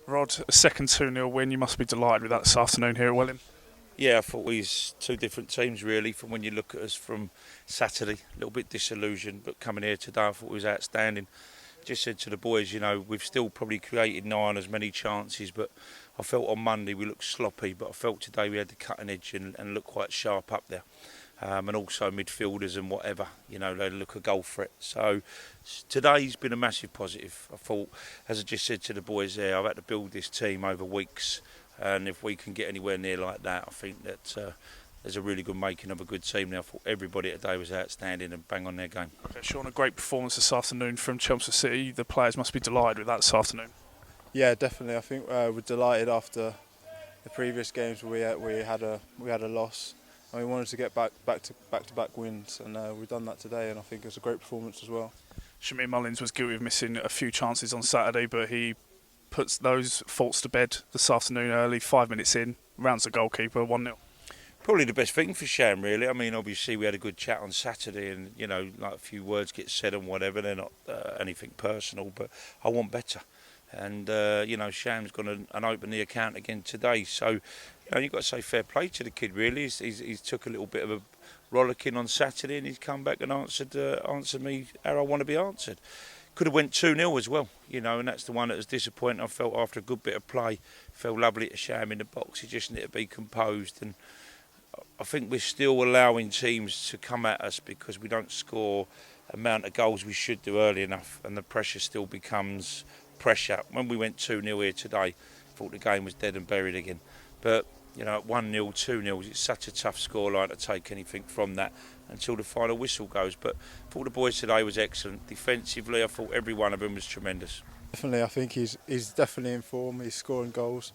Rod, a second 2-0 win. You must be delighted with that this afternoon here at Welling. Yeah, I thought we was two different teams really from when you look at us from Saturday. A little bit disillusioned, but coming here today I thought we was outstanding. Just said to the boys, we've still probably created nigh on as many chances, but I felt on Monday we looked sloppy, but I felt today we had the cutting edge and looked quite sharp up there. And also midfielders and whatever, they look a goal threat. So today's been a massive positive. I thought, as I just said to the boys there, I've had to build this team over weeks, and if we can get anywhere near like that, I think that there's a really good making of a good team now. I thought everybody today was outstanding and bang on their game. Okay, Shaun, a great performance this afternoon from Chelmsford City. The players must be delighted with that this afternoon. Yeah, definitely. I think we're delighted after the previous games where we had a loss, and we wanted to get back to back wins, and we've done that today. And I think it was a great performance as well. Shamir Mullins was guilty of missing a few chances on Saturday, but he puts those faults to bed this afternoon early. 5 minutes in, rounds the goalkeeper, 1-0. Probably the best thing for Shaun, really. I mean, obviously we had a good chat on Saturday, and like a few words get said and whatever. They're not anything personal, but I want better. And Shaun's gone and opened the account again today. So you've got to say fair play to the kid. Really, he's took a little bit of a rollicking on Saturday, and he's come back and answered me how I want to be answered. Could have went 2-0 as well, and that's the one that was disappointing. I felt after a good bit of play, felt lovely to Shaun in the box. He just needed to be composed, and I think we're still allowing teams to come at us because we don't score the amount of goals we should do early enough, and the pressure still becomes pressure. When we went 2-0 here today, I thought the game was dead and buried again. But at 1-0, 2-0, it's such a tough scoreline to take anything from that until the final whistle goes. But I thought the boys today was excellent. Defensively, I thought every one of them was tremendous. Definitely, I think he's definitely in form. He's scoring goals,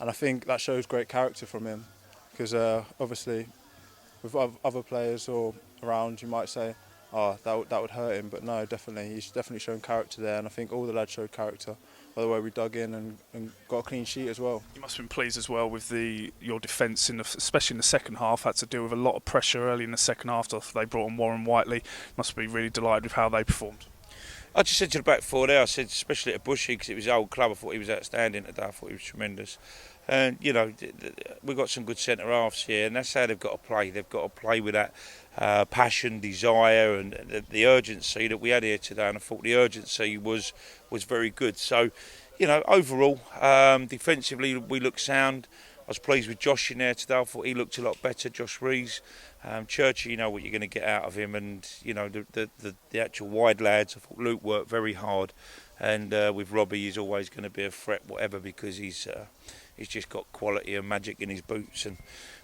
and I think that shows great character from him. Because obviously, with other players or around, you might say, "Oh, that would hurt him," but no, definitely, he's definitely shown character there, and I think all the lads showed character by the way we dug in and got a clean sheet as well. You must have been pleased as well with your defence, especially in the second half. Had to deal with a lot of pressure early in the second half after they brought on Warren Whiteley. Must be really delighted with how they performed. I just said to the back four there, I said, especially to Bushy, because it was his old club, I thought he was outstanding today. I thought he was tremendous. And, we've got some good centre-halves here, and that's how they've got to play. They've got to play with that passion, desire, and the urgency that we had here today. And I thought the urgency was very good. So, overall, defensively, we looked sound. I was pleased with Josh in there today. I thought he looked a lot better, Josh Rees. Churchy, you know what you're going to get out of him, and the actual wide lads. I thought Luke worked very hard, and with Robbie, he's always going to be a threat, whatever, because he's just got quality and magic in his boots.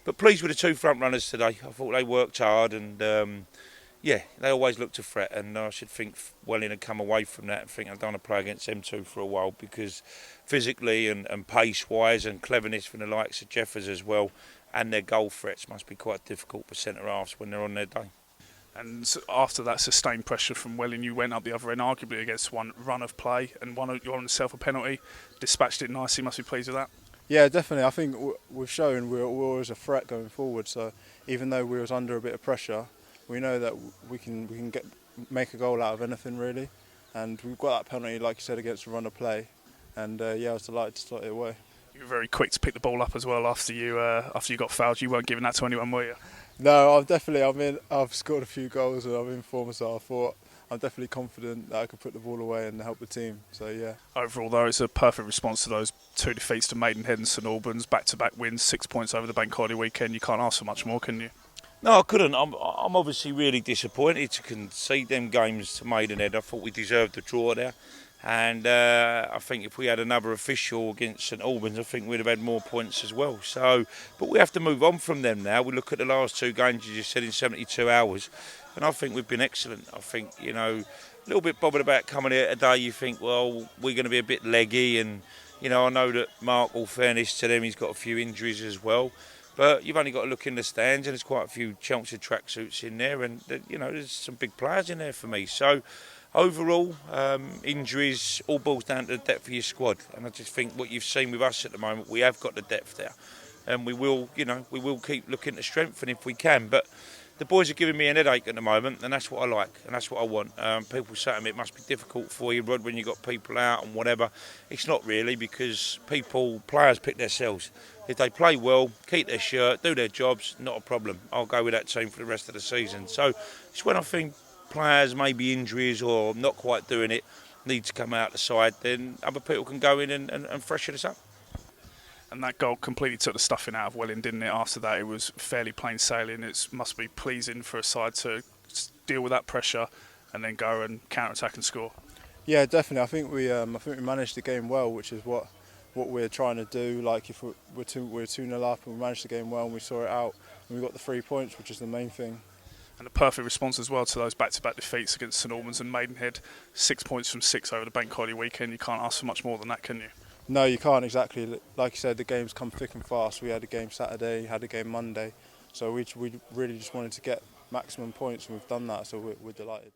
But pleased with the two front runners today. I thought they worked hard, and they always looked a threat. And I should think Welling had come away from that and think I don't want to play against them two for a while, because physically and pace-wise and cleverness from the likes of Jeffers as well, and their goal threats must be quite difficult for centre-halves when they're on their day. And after that sustained pressure from Welling, you went up the other end, arguably against one run of play, and one on yourself a penalty, dispatched it nicely. Must be pleased with that. Yeah, definitely. I think we've shown we're always a threat going forward. So even though we was under a bit of pressure, we know that we can make a goal out of anything really. And we've got that penalty, like you said, against a run of play. And I was delighted to slot it away. You were very quick to pick the ball up as well after you got fouled. You weren't giving that to anyone, were you? No, I've scored a few goals and I'm in form, so I thought I'm definitely confident that I could put the ball away and help the team. So yeah. Overall, though, it's a perfect response to those two defeats to Maidenhead and St Albans, back-to-back wins, 6 points over the bank holiday weekend. You can't ask for much more, can you? No, I couldn't. I'm obviously really disappointed to concede them games to Maidenhead. I thought we deserved a draw there. And I think if we had another official against St Albans, I think we'd have had more points as well. So, but we have to move on from them now. We look at the last two games, you just said, in 72 hours. And I think we've been excellent. I think, a little bit bothered about coming here today. You think, well, we're going to be a bit leggy. And, I know that Mark, all fairness to them, he's got a few injuries as well. But you've only got to look in the stands, and there's quite a few Chelmsford tracksuits in there. And, there's some big players in there for me. So, overall, injuries all boils down to the depth of your squad, and I just think what you've seen with us at the moment, we have got the depth there, and we will keep looking to strengthen if we can. But the boys are giving me an headache at the moment, and that's what I like, and that's what I want. People say to me it must be difficult for you, Rod, when you've got people out and whatever. It's not really, because players pick themselves. If they play well, keep their shirt, do their jobs, not a problem. I'll go with that team for the rest of the season. So it's when I think players, maybe injuries or not quite doing it, need to come out the side, then other people can go in and freshen us up. And that goal completely took the stuffing out of Welling, didn't it? After that, it was fairly plain sailing. It must be pleasing for a side to deal with that pressure and then go and counter-attack and score. Yeah, definitely. I think we managed the game well, which is what we're trying to do. Like if we're 2-0 up and we managed the game well and we saw it out and we got the 3 points, which is the main thing. And a perfect response as well to those back-to-back defeats against St Albans and Maidenhead. 6 points from 6 over the bank holiday weekend. You can't ask for much more than that, can you? No, you can't, exactly. Like you said, the games come thick and fast. We had a game Saturday, had a game Monday. So we really just wanted to get maximum points, and we've done that, so we're delighted.